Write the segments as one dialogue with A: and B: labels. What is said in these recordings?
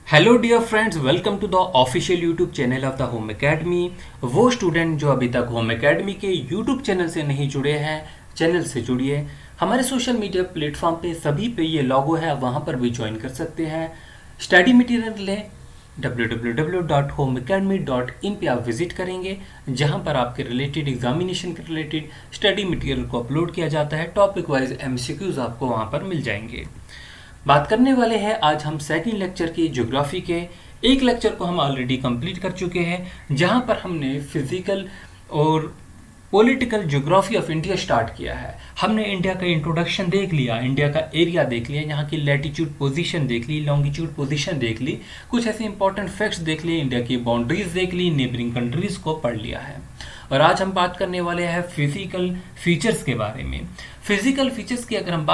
A: Hello dear friends, welcome to the official YouTube channel of the Home Academy. वो student जो अभी तक Home Academy के YouTube channel से नहीं जुड़े हैं, चैनल से जुड़िए। हमारे सोशल मीडिया प्लेटफॉर्म पे सभी पे ये लॉगो है, वहाँ पर भी ज्वाइन कर सकते हैं। स्टडी मटेरियल लें, www.homeacademy.in पे आप विजिट करेंगे, जहाँ पर आपके रिलेटेड एग्जामिनेशन के रिलेटेड स्टडी मटेरियल को अपलोड किया जाता है। टॉपिक वाइज एमसीक्यूज आपको वहाँ पर मिल जाएंगे। बात करने वाले हैं आज हम सेकंड लेक्चर की ज्योग्राफी के। एक लेक्चर को हम ऑलरेडी कंप्लीट कर चुके हैं, जहां पर हमने फिजिकल और political geography of India start किया है। हमने इंडिया का इंट्रोडक्शन देख लिया, इंडिया का एरिया देख लिया, यहाँ की लैटिट्यूड पोजीशन देख ली, लॉन्गिट्यूड पोजीशन देख ली, कुछ ऐसे इंपॉर्टेंट फैक्ट्स देख लिए, इंडिया की बाउंड्रीज देख ली, नेबरिंग कंट्रीज को पढ़ लिया है। और आज हम बात करने वाले हैं फिजिकल फीचर्स के बारे में। फिजिकल फीचर्स की अगर मैं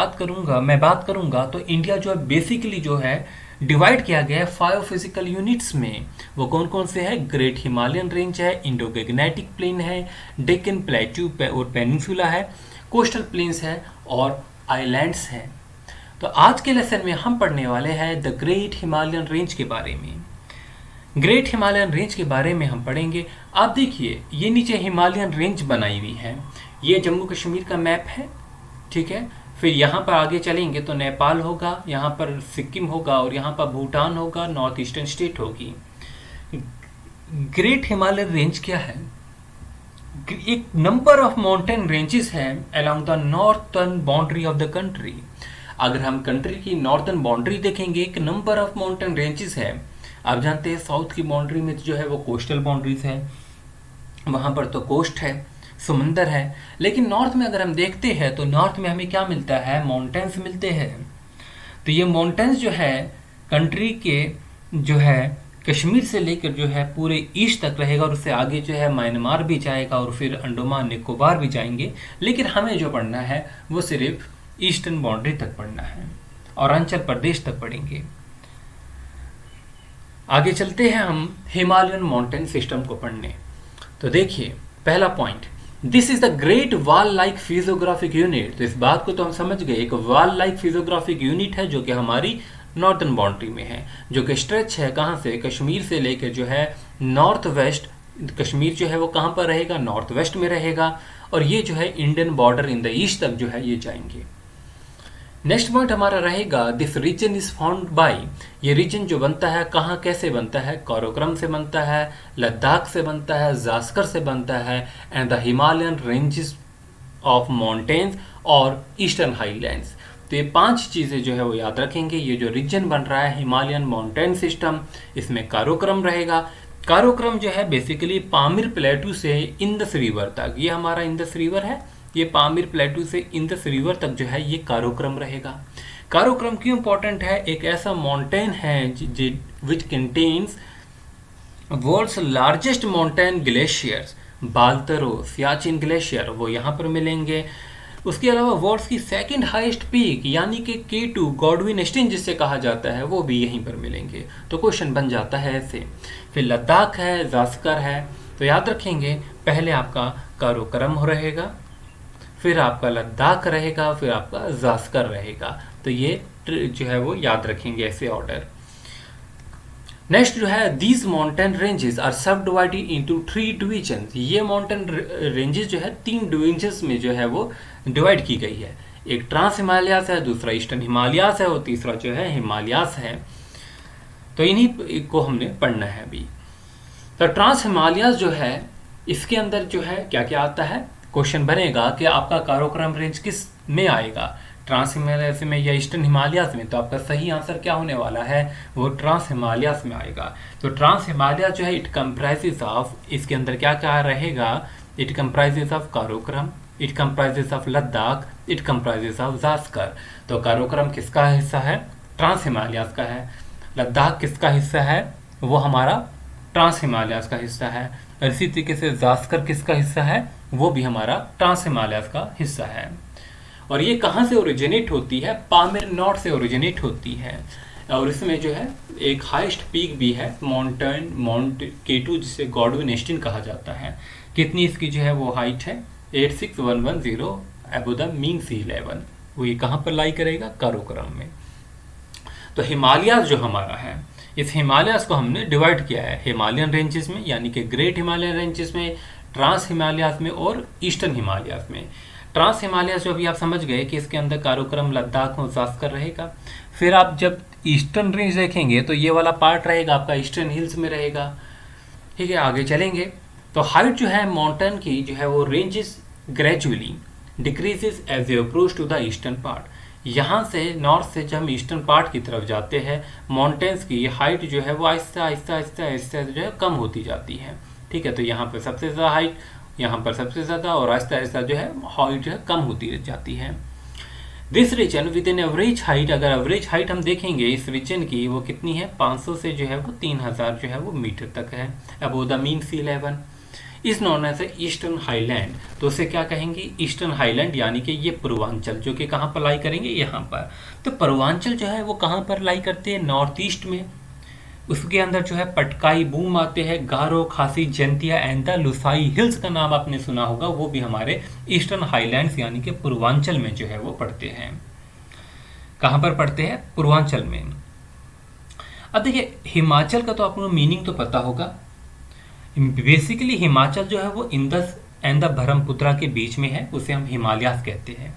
A: बात करूंगा तो इंडिया जो है बेसिकली जो है डिवाइड किया गया है 5 फिजिकल यूनिट्स में। वो कौन कौन से हैं? ग्रेट हिमालयन रेंज है, इंडो गैग्नेटिक प्लेन है, डेक्कन प्लेट्यू और पेनिनसुला है, कोस्टल प्लेन्स है और आइलैंड्स हैं। तो आज के लेसन में हम पढ़ने वाले हैं द ग्रेट हिमालयन रेंज के बारे में। ग्रेट हिमालयन रेंज के बारे में हम पढ़ेंगे। आप देखिए, ये नीचे हिमालयन रेंज बनाई हुई है, ये जम्मू कश्मीर का मैप है, ठीक है। फिर यहाँ पर आगे चलेंगे तो नेपाल होगा, यहाँ पर सिक्किम होगा और यहाँ पर भूटान होगा, नॉर्थ ईस्टर्न स्टेट होगी। ग्रेट हिमालयन रेंज क्या है? एक नंबर ऑफ माउंटेन रेंजेस हैं along the northern boundary of the country. अगर हम कंट्री की नॉर्थर्न बाउंड्री देखेंगे, एक नंबर ऑफ माउंटेन रेंजेस है। आप जानते हैं साउथ की बाउंड्री में जो है वो कोस्टल बाउंड्रीज है, वहाँ पर तो कोस्ट है, समंदर है। लेकिन नॉर्थ में अगर हम देखते हैं तो नॉर्थ में हमें क्या मिलता है? माउंटेन्स मिलते हैं। तो ये माउंटेन्स जो है कंट्री के जो है कश्मीर से लेकर जो है पूरे ईस्ट तक रहेगा, और उससे आगे जो है म्यांमार भी जाएगा और फिर अंडमान निकोबार भी जाएंगे। लेकिन हमें जो पढ़ना है वो सिर्फ ईस्टर्न बाउंड्री तक पढ़ना है, और अरुणाचल प्रदेश तक पढ़ेंगे। आगे चलते हैं हम हिमालयन माउंटेन सिस्टम को पढ़ने। तो देखिए, पहला point, this is the great wall like physiographic unit. तो इस बात को तो हम समझ गए, एक वॉल लाइक फिजियोग्राफिक यूनिट है जो कि हमारी नॉर्थर्न बाउंड्री में है, जो कि स्ट्रेच है कहाँ से? कश्मीर से लेकर जो है नॉर्थ वेस्ट। कश्मीर जो है वो कहाँ पर रहेगा? नॉर्थ वेस्ट में रहेगा, और ये जो है Indian border in the east तक जो है ये जाएंगे। नेक्स्ट पॉइंट हमारा रहेगा, this region is found by. ये रीजन जो बनता है कहाँ कैसे बनता है? काराकोरम से बनता है, लद्दाख से बनता है, जास्कर से बनता है, and the Himalayan ranges of mountains और ईस्टर्न हाईलैंड्स। तो ये 5 चीज़ें जो है वो याद रखेंगे। ये जो रीजन बन रहा है हिमालयन माउंटेन सिस्टम, इसमें काराकोरम रहेगा। काराकोरम जो है बेसिकली पामीर प्लेटू से इंदस रिवर तक, ये हमारा इंदस रिवर है, ये पामीर प्लेटू से इंदस रिवर तक जो है ये काराकोरम रहेगा। काराकोरम क्यों इंपॉर्टेंट है? एक ऐसा माउंटेन है which contains world's largest mountain glaciers, Baltoro, Siachen glacier, वो यहाँ पर मिलेंगे। उसके अलावा वर्ल्ड्स की सेकंड हाईएस्ट पीक यानी कि K2 गॉडविन एस्टीन जिससे कहा जाता है, वो भी यहीं पर मिलेंगे। तो क्वेश्चन बन जाता है ऐसे। फिर लद्दाख है, जास्कर है। तो याद रखेंगे, पहले आपका काराकोरम रहेगा, फिर आपका लद्दाख रहेगा, फिर आपका जास्कर रहेगा। तो ये जो है वो याद रखेंगे ऐसे ऑर्डर। नेक्स्ट जो है, दीज माउंटेन रेंजेस आर सब डिवाइडेड इनटू 3 डिवीजन्स। ये माउंटेन रेंजेस जो है 3 डिवीजन्स में जो है वो डिवाइड की गई है। एक ट्रांस हिमालयास है, दूसरा ईस्टर्न हिमालयास है, और तीसरा जो है हिमालयास है। तो इन्हीं को हमने पढ़ना है अभी। तो ट्रांस हिमालयास जो है, इसके अंदर जो है क्या क्या आता है? क्वेश्चन बनेगा कि आपका काराकोरम रेंज किस में आएगा, ट्रांस हिमालयास में या ईस्टर्न हिमालयास में? तो आपका सही आंसर क्या होने वाला है? वो ट्रांस हिमालयास में आएगा। तो ट्रांस हिमालयास जो है इट कंप्राइजेस ऑफ, इसके अंदर क्या क्या रहेगा? It comprises of Karakoram, it comprises of Ladakh, it comprises of Zanskar. तो काराकोरम किसका हिस्सा है? ट्रांस हिमालयास का है। लद्दाख किसका हिस्सा है? वो हमारा ट्रांस हिमालयास का हिस्सा है। इसी तरीके से जास्कर किसका हिस्सा है? वो भी हमारा ट्रांस हिमालयास का हिस्सा है। और ये कहाँ से ओरिजिनेट होती है? पामीर नॉर्थ से ओरिजिनेट होती है। और इसमें जो है एक हाईएस्ट पीक भी है, माउंट K2 जिसे गॉडविन एस्टीन कहा जाता है। कितनी इसकी जो है वो हाइट है? 86110 above the mean sea level. वो ये कहाँ पर लाई करेगा? काराकोरम में। तो हिमालयास जो हमारा है, इस हिमालयाज को हमने डिवाइड किया है हिमालयन रेंजेस में, यानी कि ग्रेट हिमालयन रेंजेस में, ट्रांस हिमालयाज में और ईस्टर्न हिमालयाज में। ट्रांस हिमालयाज जो अभी आप समझ गए कि इसके अंदर काराकोरम, लद्दाख और जास्कर रहेगा। फिर आप जब ईस्टर्न रेंज देखेंगे तो ये वाला पार्ट रहेगा आपका ईस्टर्न हिल्स में रहेगा। ठीक है, आगे चलेंगे तो हाइट जो है माउंटेन की जो है वो ranges gradually decreases as you approach to the eastern part. यहाँ से नॉर्थ से जब हम ईस्टर्न पार्ट की तरफ जाते हैं माउंटेन्स की हाइट जो है वो आहिस्ता आहिस्ता आहिस्ता आहिस्ता जो है कम होती जाती है। ठीक है, तो यहाँ पर सबसे ज़्यादा हाइट, यहाँ पर सबसे ज़्यादा, और आहिस्ता आहिस्ता जो है हाइट जो है कम होती जाती है। This region with in average height, अगर एवरेज हाइट हम देखेंगे इस रीजन की वो कितनी है, 500 से जो है वो 3000 जो है वो मीटर तक है above the mean sea level. Is known as eastern highland, तो उसे क्या कहेंगे, ईस्टर्न हाईलैंड, यानी कि ये पूर्वांचल जो कि कहाँ पर लाई करेंगे, यहाँ पर। तो पूर्वांचल जो है वो कहाँ पर लाई करते हैं, नॉर्थ ईस्ट में। उसके अंदर जो है पटकाई बूम आते हैं, गारो, खासी, Jaintia and the Lushai hills का नाम आपने सुना होगा, वो भी हमारे ईस्टर्न हाईलैंड्स यानी कि पूर्वांचल में जो है वो पड़ते हैं। कहाँ पर पड़ते हैं, पूर्वांचल में। अब देखिए हिमाचल का तो आपको मीनिंग तो पता होगा। बेसिकली हिमाचल जो है वो इंदस एंड द ब्रह्मपुत्रा के बीच में है, उसे हम हिमालयास कहते हैं।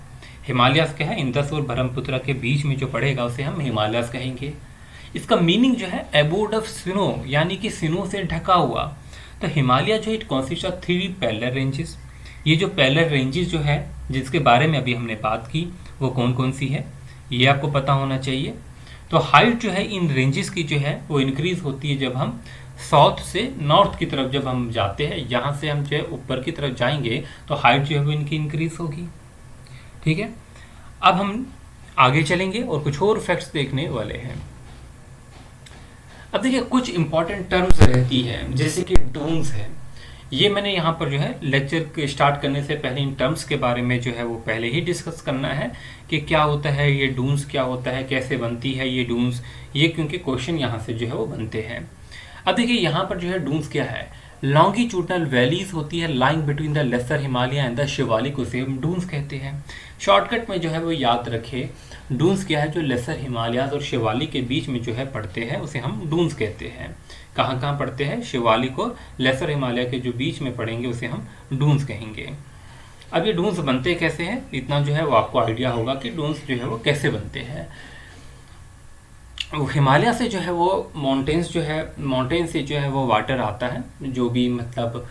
A: हिमालयास क्या है, इंदस और ब्रह्मपुत्रा के बीच में जो पड़ेगा उसे हम हिमालयास कहेंगे। इसका मीनिंग जो है एबोर्ड ऑफ स्नो, यानी कि स्नो से ढका हुआ। तो हिमालय जो it consist of 3 parallel ranges. ये जो पैरेलल रेंजेस जो है जिसके बारे में अभी हमने बात की वो कौन कौन सी है ये आपको पता होना चाहिए। तो हाइट जो है इन रेंजेस की जो है वो इंक्रीज होती है जब हम साउथ से नॉर्थ की तरफ जब हम जाते हैं, यहाँ से हम जो है ऊपर की तरफ जाएंगे तो हाइट जो है वो इनकी इंक्रीज होगी। ठीक है, अब हम आगे चलेंगे और कुछ और फैक्ट्स देखने वाले हैं। अब देखिए कुछ इंपॉर्टेंट टर्म्स रहती है जैसे कि डून्स है। ये मैंने यहाँ पर जो है लेक्चर स्टार्ट करने से पहले इन टर्म्स के बारे में जो है वो पहले ही डिस्कस करना है कि क्या होता है ये डून्स, क्या होता है, कैसे बनती है ये डून्स, ये क्योंकि क्वेश्चन यहाँ से जो है वो बनते हैं। अब देखिए यहाँ पर जो है डून्स क्या है, लॉन्गिट्यूडनल वैलीज होती है lying between the lesser Himalaya and the Shivalik, उसे हम डून्स कहते हैं। शॉर्टकट में जो है वो याद रखे डून्स क्या है, जो लेसर हिमालयाज और शिवालिक के बीच में जो है पड़ते हैं उसे हम डून्स कहते हैं। कहाँ कहाँ पड़ते हैं, शिवालिक और लेसर हिमालय के जो बीच में पड़ेंगे उसे हम डून्स कहेंगे। अब ये डून्स बनते कैसे हैं, इतना जो है वो आपको आइडिया होगा कि डून्स जो है वो कैसे बनते हैं। हिमालय से जो है वो माउंटेन्स जो है, माउंटेन से जो है वो वाटर आता है, जो भी मतलब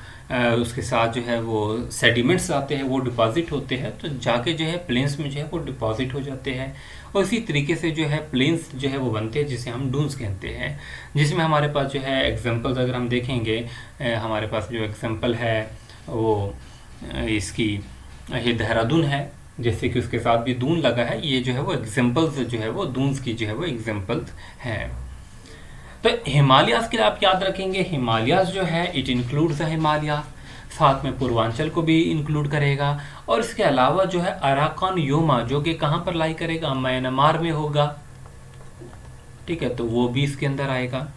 A: उसके साथ जो है वो सेडिमेंट्स आते हैं वो डिपॉजिट होते हैं, तो जाके जो है प्लेन्स में जो है वो डिपॉजिट हो जाते हैं। और इसी तरीके से जो है प्लेन्स जो है वो बनते हैं जिसे हम डून्स कहते हैं। जिसमें हमारे पास जो है एग्जांपल्स अगर हम देखेंगे, हमारे पास जो एग्जांपल है वो इसकी ये देहरादून है, जैसे कि उसके साथ भी दून लगा है, ये जो है वो एग्जांपल्स जो है वो दून्स की जो है वो एग्जांपल्स हैं। तो हिमालयास के लिए आप याद रखेंगे, हिमालयास जो है इट इंक्लूड्स द हिमालयास, साथ में पूर्वांचल को भी इंक्लूड करेगा। और इसके अलावा जो है अराकान योमा जो कि कहाँ पर लाई करेगा, म्यांमार में होगा। ठीक है, तो वो भी इसके अंदर आएगा।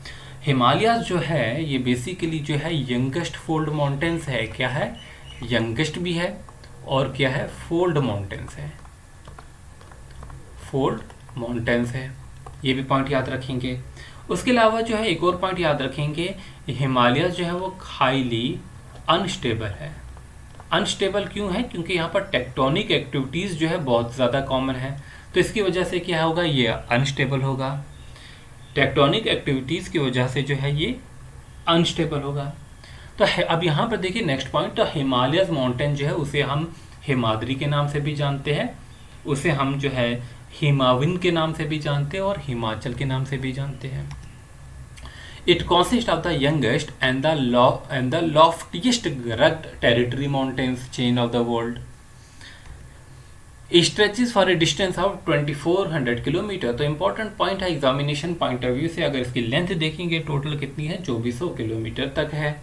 A: हिमालयास जो है ये बेसिकली जो है यंगेस्ट फोल्ड माउंटेन्स है। क्या है, यंगेस्ट भी है और क्या है, फोल्ड माउंटेन्स है, फोल्ड माउंटेन्स है। ये भी पॉइंट याद रखेंगे। उसके अलावा जो है एक और पॉइंट याद रखेंगे, हिमालय जो है वो हाईली अनस्टेबल है। अनस्टेबल क्यों है, क्योंकि यहाँ पर टेक्टोनिक एक्टिविटीज़ जो है बहुत ज़्यादा कॉमन है, तो इसकी वजह से क्या होगा, ये अनस्टेबल होगा। टेक्टोनिक एक्टिविटीज़ की वजह से जो है ये अनस्टेबल होगा। तो अब यहाँ पर देखिए नेक्स्ट पॉइंट, तो हिमालयस माउंटेन जो है उसे हम हिमाद्री के नाम से भी जानते हैं, उसे हम जो है हिमाविन के नाम से भी जानते हैं और हिमाचल के नाम से भी जानते हैं। It consist of the youngest and the loftiest rugged territory mountains chain of the world, stretches for a distance of 2400 kilometre. तो इंपॉर्टेंट पॉइंट है एग्जामिनेशन पॉइंट ऑफ व्यू से, अगर इसकी लेंथ देखेंगे टोटल कितनी है, 2400 किलोमीटर तक है।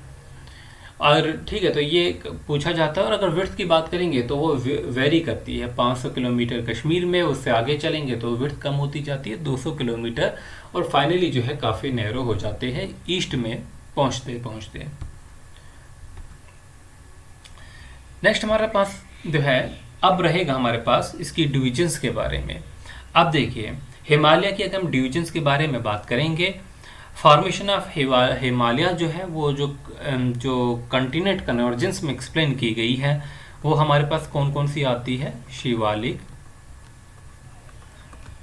A: और ठीक है, तो ये पूछा जाता है। और अगर विड्थ की बात करेंगे तो वो वेरी करती है, 500 किलोमीटर कश्मीर में, उससे आगे चलेंगे तो विड्थ कम होती जाती है 200 किलोमीटर, और फाइनली जो है काफ़ी नैरो हो जाते हैं ईस्ट में पहुंचते पहुंचते। नेक्स्ट हमारे पास जो है अब रहेगा हमारे पास इसकी डिविजन्स के बारे में। अब देखिए हिमालय की अगर हम डिविजन्स के बारे में बात करेंगे फॉर्मेशन ऑफ हिमालय जो है वो जो कंटिनेंट कन्वर्जेंस में एक्सप्लेन की गई है वो हमारे पास कौन कौन सी आती है? शिवालिक,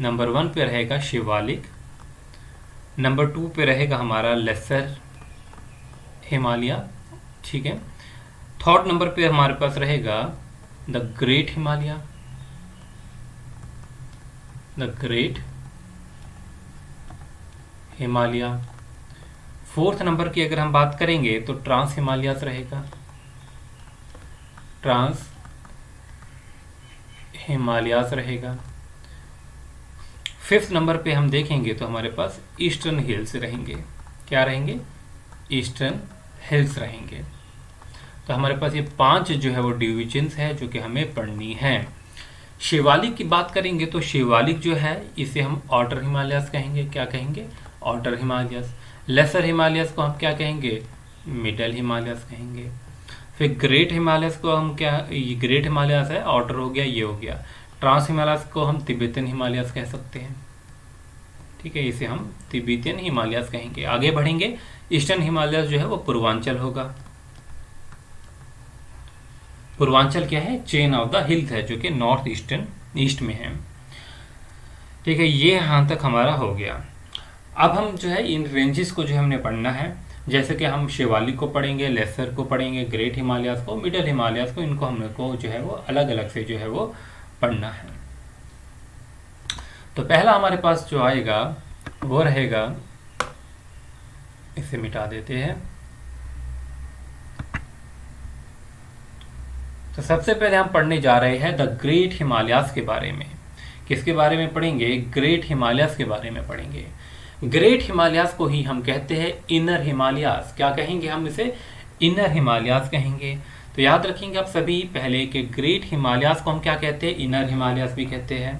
A: नंबर 1 पे रहेगा शिवालिक, नंबर 2 पे रहेगा हमारा लेसर हिमालय, ठीक है। थर्ड नंबर पे हमारे पास रहेगा the great Himalaya, the great Himalaya. Fourth number की अगर हम बात करेंगे तो ट्रांस हिमालयस रहेगा, ट्रांस हिमालयस रहेगा। फिफ्थ नंबर पे हम देखेंगे तो हमारे पास ईस्टर्न हिल्स रहेंगे। क्या रहेंगे? ईस्टर्न हिल्स रहेंगे। तो हमारे पास ये 5 जो है वो डिविजन्स है जो कि हमें पढ़नी है। शिवालिक की बात करेंगे तो शिवालिक जो है इसे हम आउटर हिमालयस कहेंगे। क्या कहेंगे? Outer Himalayas. लेसर हिमालयस को हम क्या कहेंगे? मिडल हिमालयस कहेंगे। फिर ग्रेट हिमालयस को हम क्या, ये ग्रेट हिमालयस है, आउटर हो गया, ये हो गया। ट्रांस हिमालयस को हम तिब्बतन हिमालयस कह सकते हैं, ठीक है, इसे हम तिब्बतन हिमालयस कहेंगे। आगे बढ़ेंगे, ईस्टर्न हिमालयस जो है वो पूर्वांचल होगा। पूर्वांचल क्या है? चेन ऑफ द हिल्स है जो कि नॉर्थ ईस्टर्न ईस्ट में है, ठीक है। ये यहाँ तक हमारा हो गया। अब हम जो है इन रेंजेस को जो हमने पढ़ना है, जैसे कि हम शिवालिक को पढ़ेंगे, लेसर को पढ़ेंगे, ग्रेट हिमालयस को, मिडल हिमालयस को, इनको हमने को जो है वो अलग अलग से जो है वो पढ़ना है। तो पहला हमारे पास जो आएगा वो रहेगा, इसे मिटा देते हैं। तो सबसे पहले हम पढ़ने जा रहे हैं द ग्रेट हिमालयस के बारे में। किसके बारे में पढ़ेंगे? ग्रेट हिमालयस के बारे में पढ़ेंगे। ग्रेट हिमालयस को ही हम कहते हैं इनर हिमालयस। क्या कहेंगे हम इसे? इनर हिमालयस कहेंगे। तो याद रखेंगे आप सभी पहले कि ग्रेट हिमालयस को हम क्या कहते हैं? इनर हिमालयस भी कहते हैं,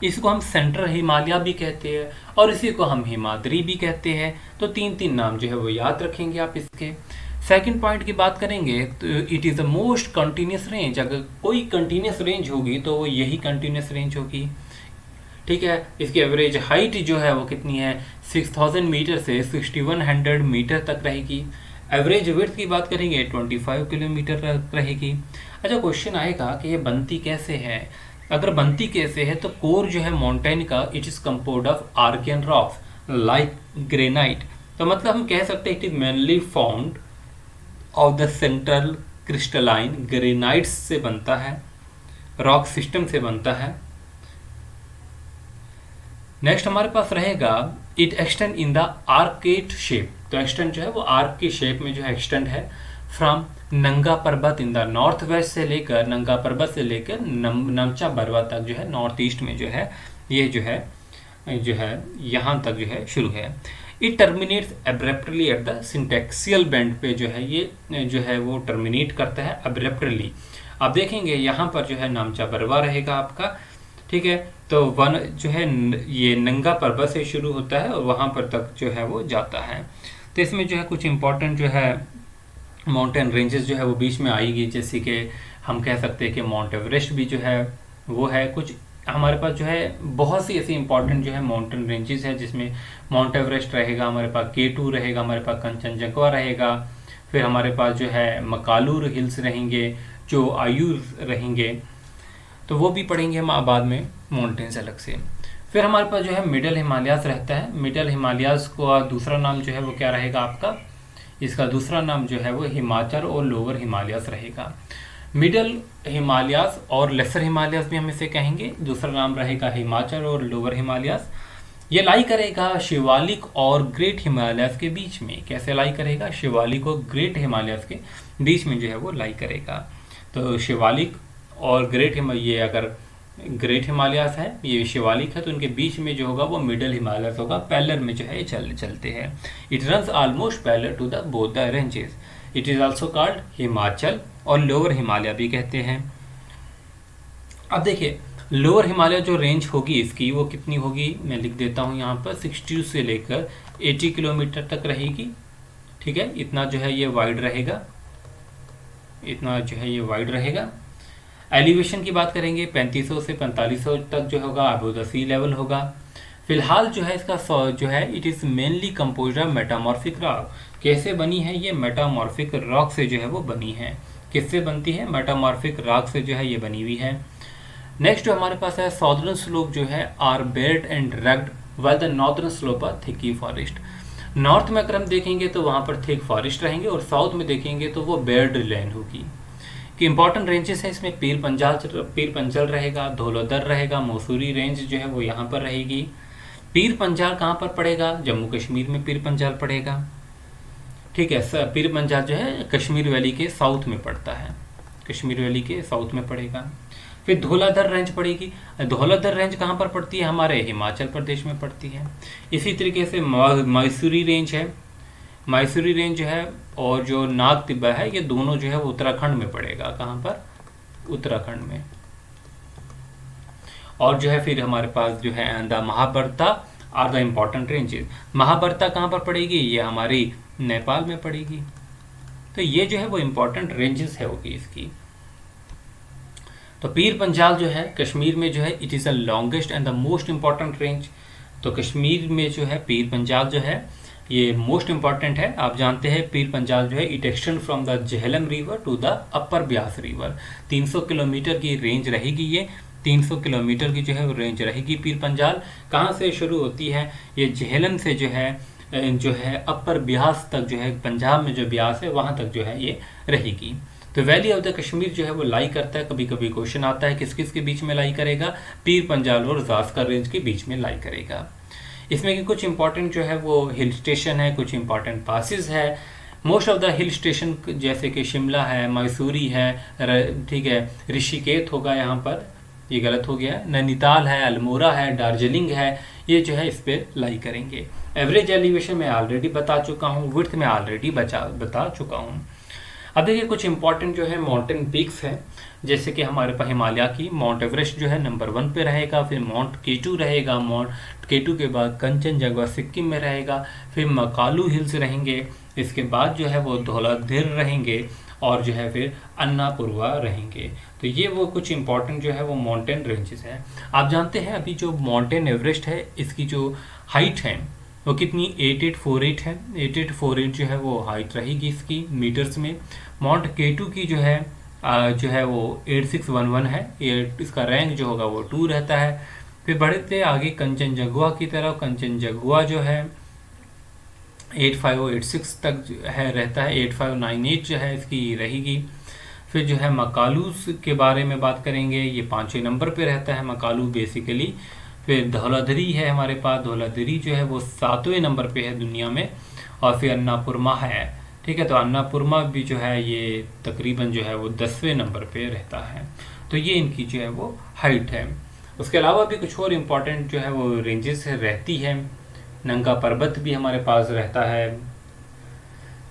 A: इसको हम सेंट्रल हिमालय भी कहते हैं, और इसी को हम हिमाद्री भी कहते हैं। तो 3 नाम जो है वो याद रखेंगे आप इसके। सेकंड पॉइंट की बात करेंगे तो it is the most continuous range. अगर कोई कंटिन्यूस रेंज होगी तो वो यही कंटिन्यूस रेंज होगी, ठीक है। इसकी एवरेज हाइट जो है वो कितनी है? 6000 मीटर से 6100 मीटर तक रहेगी। एवरेज विड्थ की बात करेंगे 25 किलोमीटर तक रहेगी। अच्छा, क्वेश्चन आएगा कि ये बनती कैसे है? अगर बनती कैसे है तो कोर जो है माउंटेन का, it is composed of Archean rocks like granite. तो मतलब हम कह सकते हैं it is mainly found of the central crystalline granites से बनता है, रॉक सिस्टम से बनता है। नेक्स्ट हमारे पास रहेगा it extend in the arcade shape. तो एक्सटेंड जो है वो आर्क की शेप में जो है एक्सटेंड है फ्रॉम नंगा पर्वत इन द नॉर्थ वेस्ट से लेकर, नंगा पर्वत से लेकर नमचा बरवा तक जो है नॉर्थ ईस्ट में जो है ये जो है यहाँ तक जो है शुरू है। It terminates abruptly at the सिंटेक्सियल bend पे जो है ये जो है वो टर्मिनेट करता है एब्रप्टली। आप देखेंगे यहाँ पर जो है नामचा बरवा रहेगा आपका, ठीक है। तो वन जो है ये नंगा पर्वत से शुरू होता है और वहाँ पर तक जो है वो जाता है। तो इसमें जो है कुछ इंपॉर्टेंट जो है माउंटेन रेंजेस जो है वो बीच में आएगी, जैसे कि हम कह सकते हैं कि माउंट एवरेस्ट भी जो है वो है। कुछ हमारे पास जो है बहुत सी ऐसी इंपॉर्टेंट जो है माउंटेन रेंजेस है, जिसमें माउंट एवरेस्ट रहेगा, हमारे पास K2 रहेगा, हमारे पास कंचनजंगा रहेगा, फिर हमारे पास जो है मकालूर हिल्स रहेंगे, जो आयूर रहेंगे, तो वो भी पढ़ेंगे हम बाद में माउंटेन्स अलग से। फिर हमारे पास जो है मिडल हिमालयास रहता है। मिडल हिमालयास को दूसरा नाम जो है वो क्या रहेगा आपका? इसका दूसरा नाम जो है वो हिमाचल और लोअर हिमालयास रहेगा। मिडल हिमालयास और लेसर हिमालयास भी हम इसे कहेंगे। दूसरा नाम रहेगा हिमाचल और लोअर हिमालयास। ये लाई करेगा शिवालिक और ग्रेट हिमालयास के बीच में। कैसे लाई करेगा? शिवालिक और ग्रेट हिमालयास के बीच में जो है वो लाई करेगा। तो शिवालिक और ये अगर ग्रेट हिमालयास है, ये शिवालिक है, तो उनके बीच में जो होगा वो मिडल हिमालयास होगा। पैरेलल में जो है चलते हैं। It runs almost parallel to the both the ranges. It is also called Himachal और लोअर हिमालय भी कहते हैं। अब देखिए लोअर हिमालय जो रेंज होगी इसकी वो कितनी होगी, मैं लिख देता हूँ यहाँ पर, 60 से लेकर 80 किलोमीटर तक रहेगी, ठीक है। इतना जो है ये वाइड रहेगा, इतना जो है ये वाइड रहेगा। एलिवेशन की बात करेंगे 3500 से 4500 तक जो होगा अबव द सी लेवल होगा। फिलहाल जो है इसका जो है it is mainly composed of metamorphic rock. कैसे बनी है ये? मेटामॉर्फिक रॉक से जो है वो बनी है। किससे बनती है? मेटामॉर्फिक रॉक से जो है ये बनी हुई है। नेक्स्ट जो हमारे पास है, साउदर्न स्लोप जो है are belt and rugged while the northern slope are thicky forest. North में अगर हम देखेंगे तो वहाँ पर थिक फॉरेस्ट रहेंगे और साउथ में देखेंगे तो वो बेल्ट लैंड होगी। कि इंपॉर्टेंट रेंजेस है इसमें पीर पंजाल रहेगा, धौलाधर रहेगा, मसूरी रेंज जो है वो यहाँ पर रहेगी। पीर पंजाल कहाँ पर पड़ेगा? जम्मू कश्मीर में पीर पंजाल पड़ेगा। ठीक है सर, पीर पंजाल जो है कश्मीर वैली के साउथ में पड़ता है, कश्मीर वैली के साउथ में पड़ेगा। फिर धौलाधर रेंज पड़ेगी। धौलाधर रेंज कहाँ पर पड़ती है? हमारे हिमाचल प्रदेश में पड़ती है। इसी तरीके से मैसूरी रेंज है, मैसूरी रेंज जो है और जो नाग तिब्बा है ये दोनों जो है वो उत्तराखंड में पड़ेगा। कहाँ पर? उत्तराखंड में। और जो है फिर हमारे पास जो है the Mahabharat are the important ranges. Mahabharat कहाँ पर पड़ेगी? ये हमारी नेपाल में पड़ेगी। तो ये जो है वो इम्पॉर्टेंट रेंजेस है होगी इसकी। तो पीर पंजाल जो है कश्मीर में जो है it is the longest and the most important range. तो कश्मीर में जो है पीर पंजाल जो है ये मोस्ट इम्पॉर्टेंट है। आप जानते हैं पीर पंजाल जो है it extend from the Jhelum river to the upper Beas river. 300 kilometre की रेंज रहेगी ये, 300 किलोमीटर की जो है वो रेंज रहेगी पीर पंजाल। कहाँ से शुरू होती है? ये झेलम से जो है अपर ब्यास तक जो है, पंजाब में जो ब्यास है वहाँ तक जो है ये रहेगी। तो वैली ऑफ द कश्मीर जो है वो लाई करता है। कभी कभी क्वेश्चन आता है किस किस के बीच में लाई करेगा? पीर पंजाल और ज़ास्कर रेंज के बीच में लाई करेगा। इसमें कि कुछ इंपॉर्टेंट जो है वो हिल स्टेशन है, कुछ इंपॉर्टेंट पासिस है। Most of the hill station जैसे कि शिमला है, मैसूरी है, ठीक है, ऋषिकेश होगा यहाँ पर, ये गलत हो गया, नैनीताल है, अल्मोड़ा है, दार्जिलिंग है, ये जो है इस पर लाई करेंगे। एवरेज एलिवेशन में ऑलरेडी बता चुका हूँ, विड्थ में ऑलरेडी बता चुका हूँ। अब देखिए कुछ इंपॉर्टेंट जो है माउंटेन पीक्स है, जैसे कि हमारे पास हिमालय की माउंट एवरेस्ट जो है नंबर 1 पे रहेगा, फिर माउंट केटू रहेगा, माउंट केटू के बाद कंचनजंगा सिक्किम में रहेगा, फिर मकालू हिल्स रहेंगे, इसके बाद जो है वो धौलाधर रहेंगे और जो है फिर अन्नापूर्वा रहेंगे। तो ये वो कुछ इंपॉर्टेंट जो है वो माउंटेन रेंजेस है। आप जानते हैं अभी जो माउंटेन एवरेस्ट है इसकी जो हाइट है वो कितनी? 8848 है। 8848 जो है वो हाइट रहेगी इसकी मीटर्स में। माउंट केटू की जो है वो 8611 है। इसका रैंक जो होगा वो 2 रहता है। फिर बढ़ते आगे कंचनजंगा की तरफ, कंचनजंगा जो है 8586 तक है रहता है, 8598 जो है इसकी रहेगी। फिर जो है मकालू के बारे में बात करेंगे, ये 5वें नंबर पे रहता है मकालू बेसिकली। फिर धौलाधरी है हमारे पास, धौलाधरी जो है वो 7वें नंबर पे है दुनिया में। और फिर अन्नापुरमा है, ठीक है, तो अन्नापुरमा भी जो है ये तकरीबन जो है वो 10वें नंबर पे रहता है। तो ये इनकी जो है वो हाइट है। उसके अलावा भी कुछ और इम्पोर्टेंट जो है वो रेंजेस रहती है। नंगा पर्वत भी हमारे पास रहता है।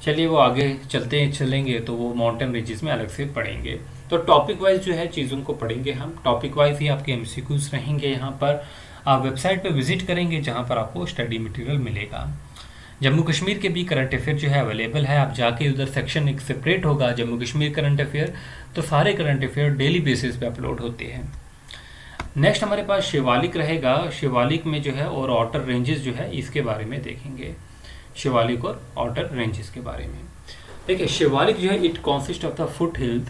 A: चलिए वो आगे चलेंगे तो वो माउंटेन रेंजेस में अलग से पढ़ेंगे। तो टॉपिक वाइज जो है चीज़ों को पढ़ेंगे हम, टॉपिक वाइज ही आपके एमसीक्यूज रहेंगे। यहाँ पर आप वेबसाइट पर विजिट करेंगे जहाँ पर आपको स्टडी मटेरियल मिलेगा। जम्मू कश्मीर के भी करंट अफेयर जो है अवेलेबल है, आप जाके उधर सेक्शन एक सेपरेट होगा जम्मू कश्मीर करंट अफेयर, तो सारे करंट अफेयर डेली बेसिस पे अपलोड होते हैं। नेक्स्ट हमारे पास शिवालिक रहेगा। शिवालिक में जो है और आउटर रेंजेस जो है इसके बारे में देखेंगे, शिवालिक और आउटर रेंजेस के बारे में। देखिए शिवालिक जो है it consist of the foothills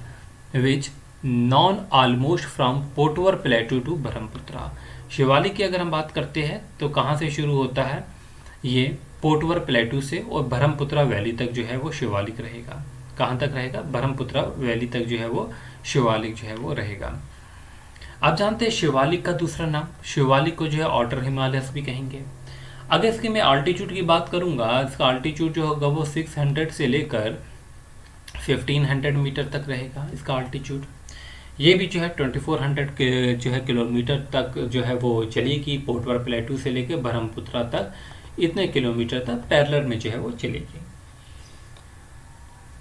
A: which known almost from Potwar plateau to Brahmaputra. Shivalik की अगर हम बात करते हैं तो कहाँ से शुरू होता है? ये पोटवर प्लेटू से और ब्रह्मपुत्रा वैली तक जो है वो शिवालिक रहेगा। कहाँ तक रहेगा? ब्रह्मपुत्रा वैली तक जो है वो शिवालिक जो है वो रहेगा। आप जानते हैं शिवालिक का दूसरा नाम, शिवालिक को जो है आउटर हिमालयस भी कहेंगे। अगर इसकी मैं आल्टीट्यूड की बात करूंगा, इसका आल्टीट्यूड जो होगा वो 600 से लेकर 1500 मीटर तक रहेगा इसका आल्टीट्यूड। ये भी जो है 2400 के जो है किलोमीटर तक जो है वो चलेगी, पोटवर प्लेटू से लेकर ब्रह्मपुत्रा तक इतने किलोमीटर तक पैरेलल में जो है वो चलेगी।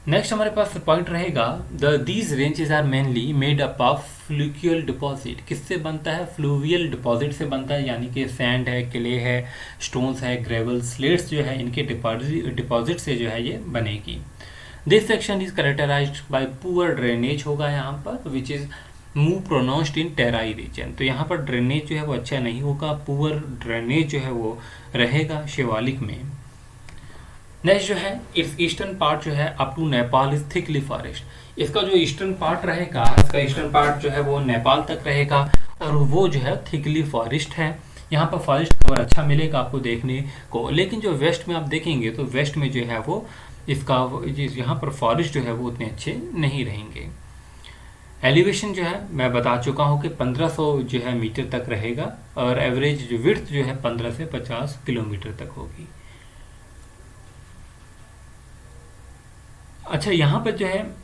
A: नेक्स्ट हमारे पास पॉइंट रहेगा these ranges are mainly made up of fluvial deposit. किससे बनता है? फ्लूवियल डिपॉजिट से बनता है, यानी कि सैंड है, क्ले है, स्टोन्स है, ग्रेवल, स्लेट्स जो है इनके डिपॉजिट से जो है ये बनेगी। This section is characterised by poor drainage होगा यहाँ पर, which is move pronounced in Terai region. तो यहाँ पर ड्रेनेज जो है वो अच्छा नहीं होगा, पुअर ड्रेनेज जो है वो रहेगा शिवालिक में। नेक्स्ट जो है इट्स ईस्टर्न पार्ट जो है up to Nepal is thickly forest. इसका जो ईस्टर्न पार्ट रहेगा, इसका ईस्टर्न पार्ट जो है वो नेपाल तक रहेगा और वो जो है थिकली फॉरेस्ट है। यहाँ पर फॉरेस्ट कवर अच्छा मिलेगा आपको देखने को। लेकिन जो वेस्ट में आप देखेंगे तो वेस्ट में जो है वो इसका यहाँ पर फॉरेस्ट जो है वो उतने अच्छे नहीं रहेंगे। एलिवेशन जो है मैं बता चुका हूँ कि 1500 जो है मीटर तक रहेगा और एवरेज जो विड्थ जो है 15 से 50 किलोमीटर तक होगी। अच्छा, यहाँ पर जो है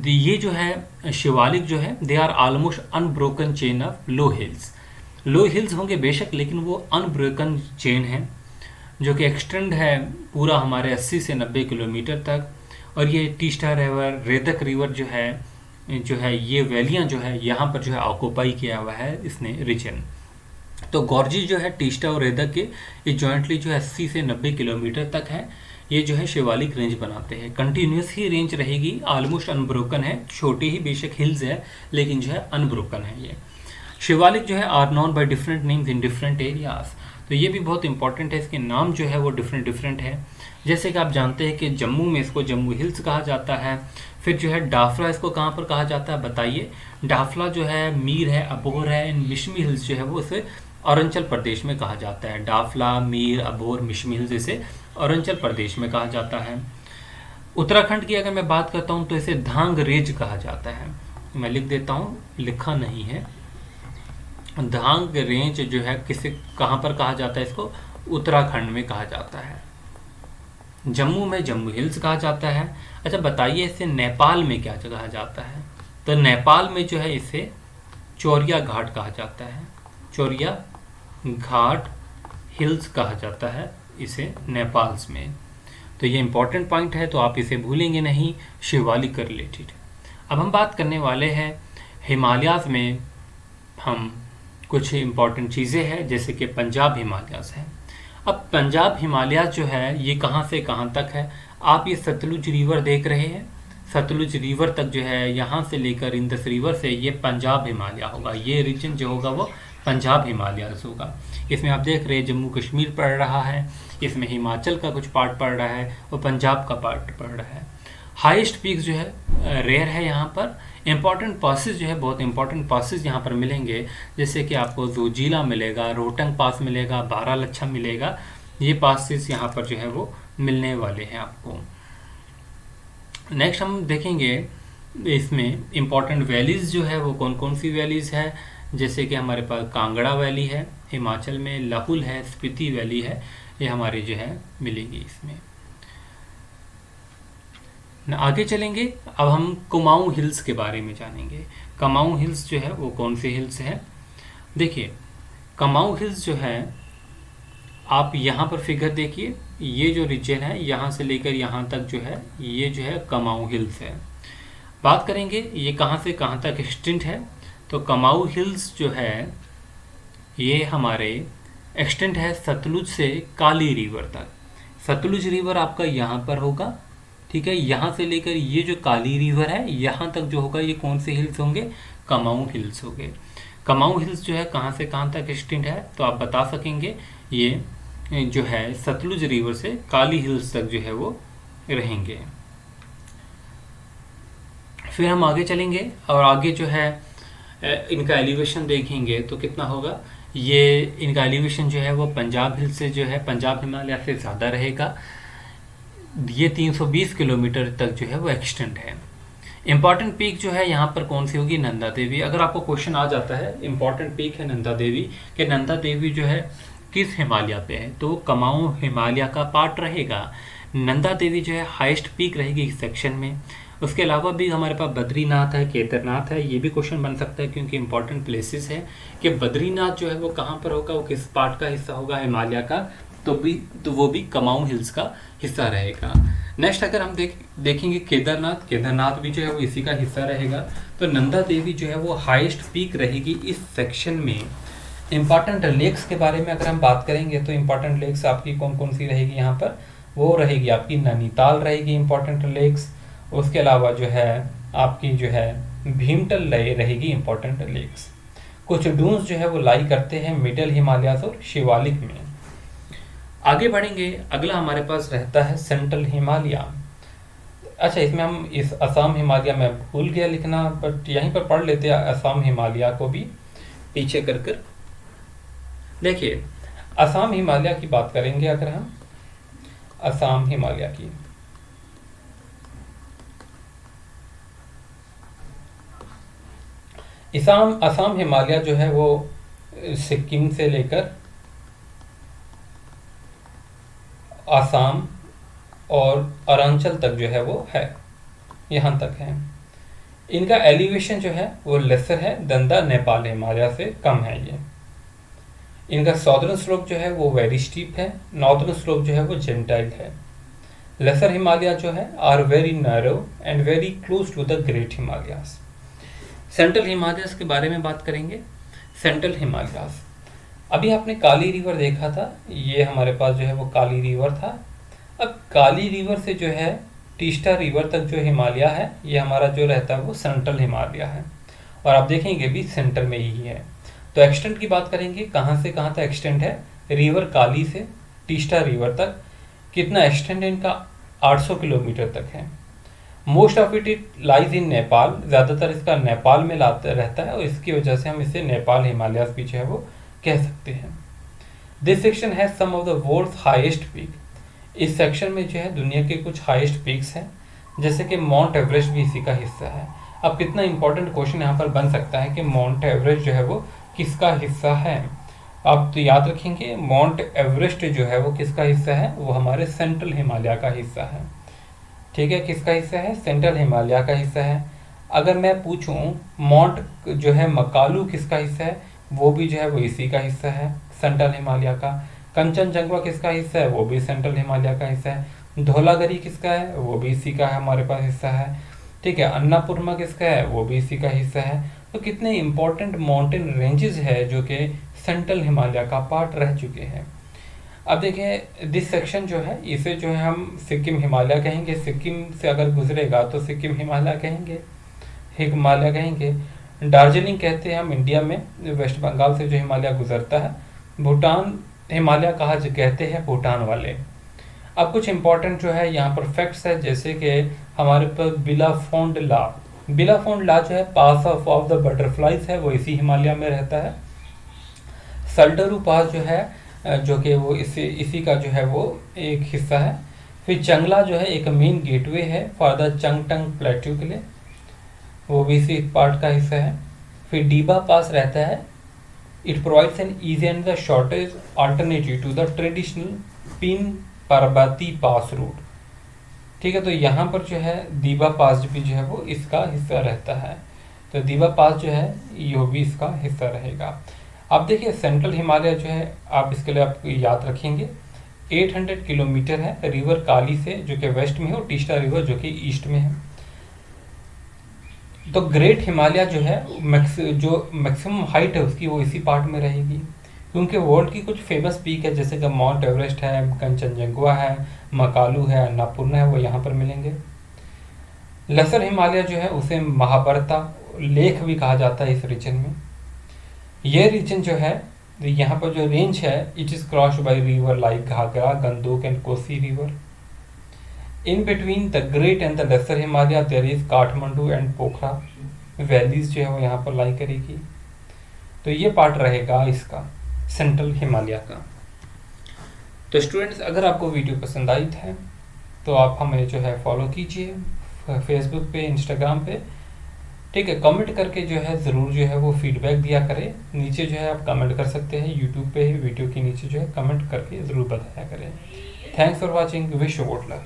A: ये जो है शिवालिक जो है they are almost unbroken chain of low hills. Low hills होंगे बेशक, लेकिन वो अनब्रोकन चेन है जो कि एक्सटेंड है पूरा हमारे 80 से 90 किलोमीटर तक। और ये तीस्ता रिवर, रेदक रिवर जो है ये वैलियां जो है यहाँ पर जो है ऑक्यूपाई किया हुआ है इसने रीजन। तो गॉर्जिस जो है तीस्ता और रेदक के ये जॉइंटली जो है 80 से 90 किलोमीटर तक है। ये जो है शिवालिक रेंज बनाते हैं। कंटिन्यूस ही रेंज रहेगी, ऑलमोस्ट अनब्रोकन है, छोटी ही बेशक हिल्स है लेकिन जो है अनब्रोकन है। ये शिवालिक जो है are known by different names in different areas. तो ये भी बहुत इंपॉर्टेंट है, इसके नाम जो है वो डिफरेंट है। जैसे कि आप जानते हैं कि जम्मू में इसको जम्मू हिल्स कहा जाता है। फिर जो है डाफला इसको कहाँ पर कहा जाता है बताइए। डाफला जो है मीर है, अबोहर है, मिशमी हिल्स जो है वो इसे अरुणाचल प्रदेश में कहा जाता है। डाफला, मीर, अबोहर, मिशमी हिल्स इसे अरुणाचल प्रदेश में कहा जाता है। उत्तराखंड की अगर मैं बात करता हूँ तो इसे धांग रेज कहा जाता है। मैं लिख देता हूँ, लिखा नहीं है। धांग रेंज जो है किसे कहाँ पर कहा जाता है, इसको उत्तराखंड में कहा जाता है। जम्मू में जम्मू हिल्स कहा जाता है। अच्छा बताइए इसे नेपाल में क्या कहा जाता है। तो नेपाल में जो है इसे चौरिया घाट कहा जाता है। चौरिया घाट हिल्स कहा जाता है इसे नेपाल में। तो ये इंपॉर्टेंट पॉइंट है, तो आप इसे भूलेंगे नहीं शिवालिक के रिलेटेड। अब हम बात करने वाले हैं हिमालयाज में हम कुछ इंपॉर्टेंट चीज़ें हैं, जैसे कि पंजाब हिमालयाज है। अब पंजाब हिमालयाज जो है ये कहाँ से कहाँ तक है। आप ये सतलुज रिवर देख रहे हैं, सतलुज रिवर तक जो है यहाँ से लेकर इंदस रिवर से ये पंजाब हिमालय होगा। ये रीजन जो होगा वो पंजाब हिमालयाज होगा। इसमें आप देख रहे हैं जम्मू कश्मीर पड़ रहा है, इसमें हिमाचल का कुछ पार्ट पड़ रहा है और पंजाब का पार्ट पड़ रहा है। हाईएस्ट पीक जो है रेयर है यहाँ पर। इंपॉर्टेंट पासेस जो है बहुत इंपॉर्टेंट पासेस यहाँ पर मिलेंगे, जैसे कि आपको जोजिला मिलेगा, रोहतंग पास मिलेगा, बारालाछा मिलेगा। ये पासेस यहाँ पर जो है वो मिलने वाले हैं आपको। नेक्स्ट हम देखेंगे इसमें इंपॉर्टेंट वैलीज जो है वो कौन कौन सी वैलीज है। जैसे कि हमारे पास कांगड़ा वैली है हिमाचल में, लाहुल है, स्पीति वैली है, ये हमारी जो है मिलेगी इसमें। आगे चलेंगे, अब हम कुमाऊं हिल्स के बारे में जानेंगे। कुमाऊं हिल्स जो है वो कौन सी हिल्स है। देखिए कुमाऊं हिल्स जो है आप यहाँ पर फिगर देखिए, ये जो रीजन है यहाँ से लेकर यहाँ तक जो है ये जो है कुमाऊं हिल्स है। बात करेंगे ये कहाँ से कहाँ तक एक्सटेंट है। तो कुमाऊं हिल्स जो है ये हमारे एक्सटेंट है सतलुज से काली रिवर तक। सतलुज रिवर आपका यहाँ पर होगा, ठीक है। यहाँ से लेकर ये जो काली रिवर है यहाँ तक जो होगा ये कौन से हिल्स होंगे, कुमाऊं हिल्स होंगे। कुमाऊं हिल्स जो है कहाँ से कहाँ तक एक्सटेंड है, तो आप बता सकेंगे ये जो है सतलुज रिवर से काली हिल्स तक जो है वो रहेंगे। फिर हम आगे चलेंगे और आगे जो है इनका एलिवेशन देखेंगे तो कितना होगा। ये इनका एलिवेशन जो है वो पंजाब हिल से जो है पंजाब हिमालय से ज़्यादा रहेगा। ये 320 किलोमीटर तक जो है वो एक्सटेंड है। इंपॉर्टेंट पीक जो है यहाँ पर कौन सी होगी, नंदा देवी। अगर आपको क्वेश्चन आ जाता है इंपॉर्टेंट पीक है नंदा देवी, कि नंदा देवी जो है किस हिमालय पे है, तो कुमाऊं हिमालय का पार्ट रहेगा। नंदा देवी जो है हाईएस्ट पीक रहेगी इस सेक्शन में। उसके अलावा भी हमारे पास बद्रीनाथ है, केदारनाथ है, ये भी क्वेश्चन बन सकता है क्योंकि इंपॉर्टेंट प्लेसेस है कि बद्रीनाथ जो है वो कहाँ पर होगा, वो किस पार्ट का हिस्सा होगा हिमालय का, तो वो भी कुमाऊं हिल्स का हिस्सा रहेगा। नेक्स्ट अगर हम देखेंगे केदारनाथ भी जो है वो इसी का हिस्सा रहेगा। तो नंदा देवी जो है वो हाईएस्ट पीक रहेगी इस सेक्शन में। इंपॉर्टेंट लेक्स के बारे में अगर हम बात करेंगे तो इंपॉर्टेंट लेक्स आपकी कौन कौन सी रहेगी यहाँ पर, वो रहेगी आपकी नैनीताल रहेगी इंपॉर्टेंट लेक्स। उसके अलावा जो है आपकी जो है भीमटल रहेगी इंपॉर्टेंट लेक्स। कुछ डून्स जो है वो लाई करते हैं मिडल हिमालयाज और शिवालिक में। आगे बढ़ेंगे, अगला हमारे पास रहता है सेंट्रल हिमालय। अच्छा, इसमें हम इस असम हिमालय में भूल गया लिखना, बट यहीं पर पढ़ लेते हैं असम हिमालय को भी पीछे कर कर। देखिए, असम हिमालय की बात करेंगे अगर हम असम हिमालय की, असम हिमालय जो है वो सिक्किम से लेकर असम और अरुणाचल तक जो है वो है, यहाँ तक है। इनका एलिवेशन जो है वो लेसर है देन द नेपाल हिमालय से कम है ये। इनका सॉदर्न स्लोप जो है वो वेरी स्टीप है, नॉर्दर्न स्लोप जो है वो जेंटाइल है। लेसर हिमालय जो है are very narrow and very close to the great Himalayas. Central Himalayas के बारे में बात करेंगे। सेंट्रल हिमालयास, अभी आपने काली रिवर देखा था, ये हमारे पास जो है वो काली रिवर था। अब काली रिवर से जो है टीस्टा रिवर तक जो हिमालय है, ये हमारा जो रहता है वो सेंट्रल हिमालय है, और आप देखेंगे भी सेंटर में ही है। तो एक्सटेंट की बात करेंगे, कहाँ से कहाँ तक एक्सटेंट है रिवर काली से टीस्टा रिवर तक, कितना एक्सटेंट है इनका, 800 किलोमीटर तक है। Most of it lies in Nepal, ज़्यादातर इसका नेपाल में रहता है, और इसकी वजह से हम इसे नेपाल हिमालयास भी जो है वो कह सकते हैं। दिस सेक्शन है some of the world's highest peak. इस सेक्शन में जो है दुनिया के कुछ हाईएस्ट पीक्स हैं, जैसे कि माउंट एवरेस्ट भी इसी का हिस्सा है। अब कितना इंपॉर्टेंट क्वेश्चन यहाँ पर बन सकता है कि माउंट एवरेस्ट जो है वो किसका हिस्सा है। आप तो याद रखेंगे माउंट एवरेस्ट जो है वो किसका हिस्सा है, वो हमारे सेंट्रल हिमालय का हिस्सा है। ठीक है, किसका हिस्सा है, सेंट्रल हिमालय का हिस्सा है। अगर मैं पूछूं माउंट जो है मकालू किसका हिस्सा है, वो भी जो है वो इसी का हिस्सा है, सेंट्रल हिमालय का। कंचनजंगा किसका हिस्सा है, वो भी सेंट्रल हिमालय का हिस्सा है। धौलागिरी किसका है, वो भी इसी का है, हमारे पास हिस्सा है। ठीक है, अन्नापूर्णा किसका है, वो भी इसी का हिस्सा है। तो कितने इंपॉर्टेंट माउंटेन रेंजेस है जो कि सेंट्रल हिमालय का पार्ट रह चुके हैं। अब देखिए, दिस सेक्शन जो है इसे जो है हम सिक्किम हिमालय कहेंगे। सिक्किम से अगर गुजरेगा तो सिक्किम हिमालय कहेंगे, हिमालय कहेंगे। दार्जिलिंग कहते हैं हम इंडिया में, वेस्ट बंगाल से जो हिमालय गुजरता है। भूटान हिमालय कहते हैं भूटान वाले। अब कुछ इंपॉर्टेंट जो है यहाँ पर फैक्ट्स है, जैसे कि हमारे पास बिलाफोंड ला जो है पास ऑफ द बटरफ्लाइज है, वो इसी हिमालय में रहता है। सल्टरू पास जो है जो कि वो इसी का जो है वो एक हिस्सा है। फिर चंगला जो है एक मेन गेटवे है फॉर द चंगटंग प्लेट्यू के लिए, वो भी इसी पार्ट का हिस्सा है। फिर डीबा पास रहता है, it provides an easy and the shortage alternative to the traditional Pin Parbati pass route. ठीक है, तो यहाँ पर जो है दीबा पास भी जो है वो इसका हिस्सा रहता है। तो दीबा पास जो है ये भी इसका हिस्सा रहेगा। अब देखिए, सेंट्रल हिमालय जो है आप इसके लिए आप याद रखेंगे 800 किलोमीटर है रिवर काली से, जो कि वेस्ट में है, और टीस्टा रिवर जो कि ईस्ट में है। तो ग्रेट हिमालय जो है जो मैक्सिमम हाइट है उसकी वो इसी पार्ट में रहेगी, क्योंकि वर्ल्ड की कुछ फेमस पीक है जैसे कि माउंट एवरेस्ट है, कंचनजंगा है, मकालू है, अन्नापूर्णा है, वो यहाँ पर मिलेंगे। लेसर हिमालय जो है उसे महाभारता लेक भी कहा जाता है इस रीजन में। ये रीजन जो है यहाँ पर जो रेंज है it is crossed by river like Ghaghara, Gandak and Kosi river. In between the great and the lesser Himalaya there is Kathmandu and Pokhara valleys जो है वो यहाँ पर लाई करेगी। तो ये पार्ट रहेगा इसका सेंट्रल हिमालय का। तो स्टूडेंट्स, अगर आपको वीडियो पसंद आई है तो आप हमें जो है फॉलो कीजिए फेसबुक पे, इंस्टाग्राम पे। ठीक है, कमेंट करके जो है ज़रूर जो है वो फीडबैक दिया करें। नीचे जो है आप कमेंट कर सकते हैं, यूट्यूब पे वीडियो के नीचे जो है कमेंट करके ज़रूर बताया करें। Thanks for watching, wish you good luck.